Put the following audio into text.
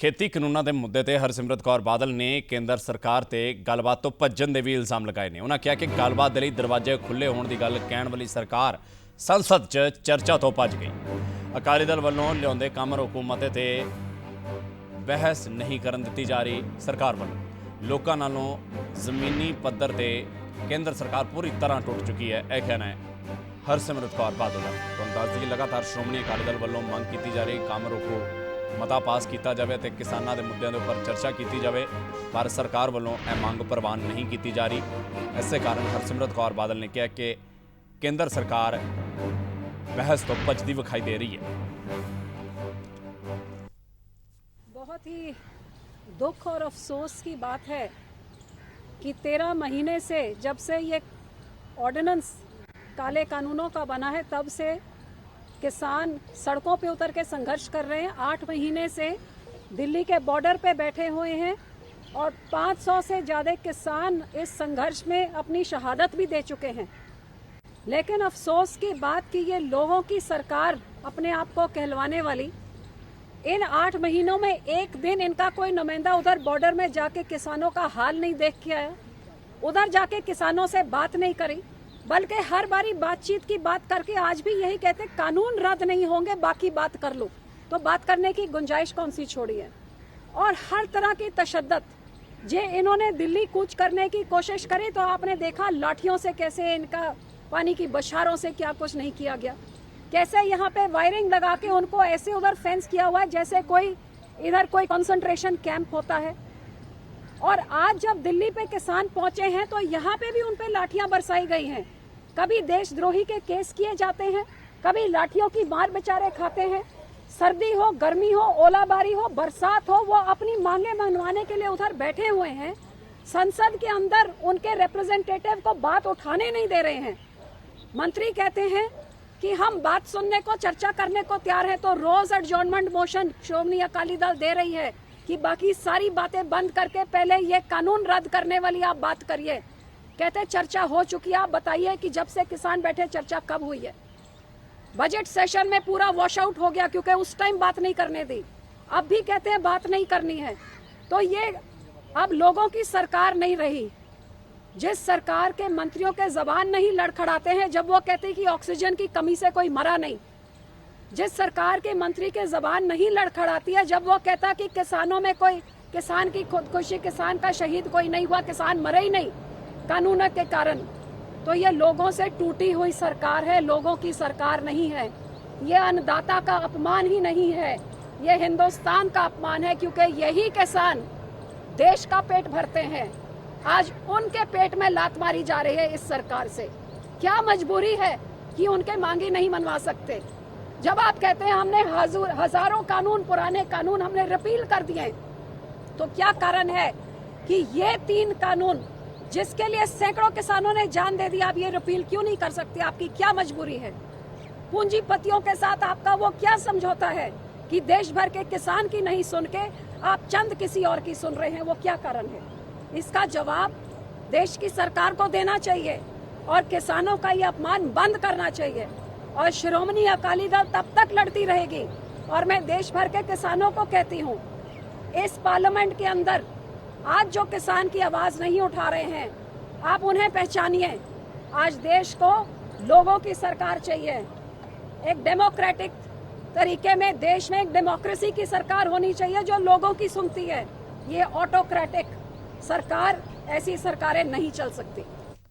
ਖੇਤੀ ਕਾਨੂੰਨਾਂ ਦੇ ਮੁੱਦੇ ਤੇ ਹਰਸਿਮਰਤ ਕੌਰ ਬਾਦਲ ਨੇ ਕੇਂਦਰ ਸਰਕਾਰ ਤੇ ਗੱਲਬਾਤ ਤੋਂ ਭੱਜਣ ਦੇ ਵੀ ਇਲਜ਼ਾਮ ਲਗਾਏ ਨੇ। ਉਹਨਾਂ ਕਿਹਾ ਕਿ ਗੱਲਬਾਤ ਦੇ ਲਈ ਦਰਵਾਜ਼ੇ ਖੁੱਲੇ ਹੋਣ ਦੀ ਗੱਲ ਕਹਿਣ ਵਾਲੀ ਸਰਕਾਰ ਸੰਸਦ 'ਚ ਚਰਚਾ ਤੋਂ ਭੱਜ ਗਈ। ਅਕਾਲੀ ਦਲ ਵੱਲੋਂ ਲਿਆਉਂਦੇ ਕੰਮ ਹਕੂਮਤ ਤੇ ਬਹਿਸ ਨਹੀਂ ਕਰਨ ਦਿੱਤੀ ਜਾ ਰਹੀ। ਸਰਕਾਰ ਵੱਲੋਂ ਲੋਕਾਂ ਨਾਲੋਂ ਜ਼ਮੀਨੀ ਪੱਧਰ ਤੇ ਕੇਂਦਰ ਸਰਕਾਰ ਪੂਰੀ ਤਰ੍ਹਾਂ ਟੁੱਟ ਚੁੱਕੀ ਹੈ, ਇਹ ਕਹਿਣਾ ਹੈ ਹਰਸਿਮਰਤ ਕੌਰ ਬਾਦਲ ਦਾ। ਤੁਹਾਨੂੰ ਦੱਸ ਦਈਏ ਲਗਾਤਾਰ ਸ਼੍ਰੋਮਣੀ ਅਕਾਲੀ ਦਲ ਵੱਲੋਂ ਮੰਗ ਕੀਤੀ ਜਾ ਰਹੀ ਕੰਮ ਰੋਕੋ ਮਤਾ ਪਾਸ ਕੀਤਾ ਜਾਵੇ ਤੇ ਕਿਸਾਨਾਂ ਦੇ ਮੁੱਦਿਆਂ ਦੇ ਉੱਪਰ ਚਰਚਾ ਕੀਤੀ ਜਾਵੇ, ਪਰ ਸਰਕਾਰ ਵੱਲੋਂ ਇਹ ਮੰਗ ਪ੍ਰਵਾਨ ਨਹੀਂ ਕੀਤੀ ਜਾ ਰਹੀ। ਇਸੇ ਕਾਰਨ ਹਰਸਿਮਰਤ ਕੌਰ ਬਾਦਲ ਨੇ ਕਿਹਾ ਕਿ ਕੇਂਦਰ ਸਰਕਾਰ ਬਹਿਸ ਤੋਂ ਭੱਜਦੀ ਵਿਖਾਈ ਦੇ ਰਹੀ है। बहुत ही दुख और अफसोस की बात है कि 13 महीने से जब से ये ऑर्डिनेंस काले कानूनों का बना है तब से किसान सड़कों पे उतर के संघर्ष कर रहे हैं। 8 महीने से दिल्ली के बॉर्डर पे बैठे हुए हैं और 500 से ज़्यादा किसान इस संघर्ष में अपनी शहादत भी दे चुके हैं। लेकिन अफसोस की बात कि ये लोगों की सरकार अपने आप को कहलवाने वाली इन 8 महीनों में एक दिन इनका कोई नुमाइंदा उधर बॉर्डर में जाके किसानों का हाल नहीं देख के आया, उधर जाके किसानों से बात नहीं करी, बल्कि हर बारी बातचीत की बात करके आज भी यही कहते कानून रद्द नहीं होंगे, बाकी बात कर लो। तो बात करने की गुंजाइश कौन सी छोड़ी है। और हर तरह की तशद्दद जे इन्होंने दिल्ली कूच करने की कोशिश करी तो आपने देखा लाठियों से कैसे, इनका पानी की बौछारों से क्या कुछ नहीं किया गया, कैसे यहाँ पे वायरिंग लगा के उनको ऐसे उधर फेंस किया हुआ है जैसे कोई इधर कोई कंसंट्रेशन कैंप होता है। और आज जब दिल्ली पे किसान पहुंचे हैं तो यहाँ पे भी उन पे लाठियां बरसाई गई हैं। कभी देशद्रोही के केस किए जाते हैं, कभी लाठियों की मार बेचारे खाते हैं। सर्दी हो, गर्मी हो, ओलाबारी हो, बरसात हो, वो अपनी मांगे मनवाने के लिए उधर बैठे हुए हैं। संसद के अंदर उनके रिप्रेजेंटेटिव को बात उठाने नहीं दे रहे हैं। मंत्री कहते हैं कि हम बात सुनने को, चर्चा करने को तैयार है, तो रोज एडजॉर्नमेंट मोशन श्रोमणी अकाली दल दे रही है कि बाकी सारी बातें बंद करके पहले ये कानून रद्द करने वाली आप बात करिए। कहते चर्चा हो चुकी है, आप बताइए कि जब से किसान बैठे चर्चा कब हुई है। बजट सेशन में पूरा वॉश आउट हो गया क्योंकि उस टाइम बात नहीं करने दी, अब भी कहते हैं बात नहीं करनी है। तो ये अब लोगों की सरकार नहीं रही। जिस सरकार के मंत्रियों के जबान नहीं लड़खड़ाते हैं जब वो कहते हैं कि ऑक्सीजन की कमी से कोई मरा नहीं, जिस सरकार के मंत्री के जबान नहीं लड़खड़ाती है जब वो कहता कि किसानों में कोई किसान की खुदकुशी, किसान का शहीद कोई नहीं हुआ, किसान मरे ही नहीं कानून के कारण, तो ये लोगों से टूटी हुई सरकार है, लोगों की सरकार नहीं है। ये अन्नदाता का अपमान ही नहीं है, ये हिंदुस्तान का अपमान है, क्योंकि यही किसान देश का पेट भरते हैं। आज उनके पेट में लात मारी जा रही है इस सरकार से। क्या मजबूरी है कि उनके मांगे नहीं मनवा सकते। जब आप कहते हैं हमने हजारों कानून, पुराने कानून हमने रिपील कर दिए, तो क्या कारण है कि ये 3 कानून जिसके लिए सैकड़ों किसानों ने जान दे दी, आप ये रिपील क्यों नहीं कर सकते। आपकी क्या मजबूरी है। पूंजीपतियों के साथ आपका वो क्या समझौता है कि देश भर के किसान की नहीं सुन के आप चंद किसी और की सुन रहे हैं, वो क्या कारण है। इसका जवाब देश की सरकार को देना चाहिए और किसानों का ये अपमान बंद करना चाहिए। और श्रोमणी अकाली दल तब तक लड़ती रहेगी। और मैं देश भर के किसानों को कहती हूँ, इस पार्लियामेंट के अंदर आज जो किसान की आवाज नहीं उठा रहे हैं, आप उन्हें पहचानिए। आज देश को लोगों की सरकार चाहिए। एक डेमोक्रेटिक तरीके में देश में एक डेमोक्रेसी की सरकार होनी चाहिए जो लोगों की सुनती है। ये ऑटोक्रेटिक सरकार, ऐसी सरकारें नहीं चल सकती।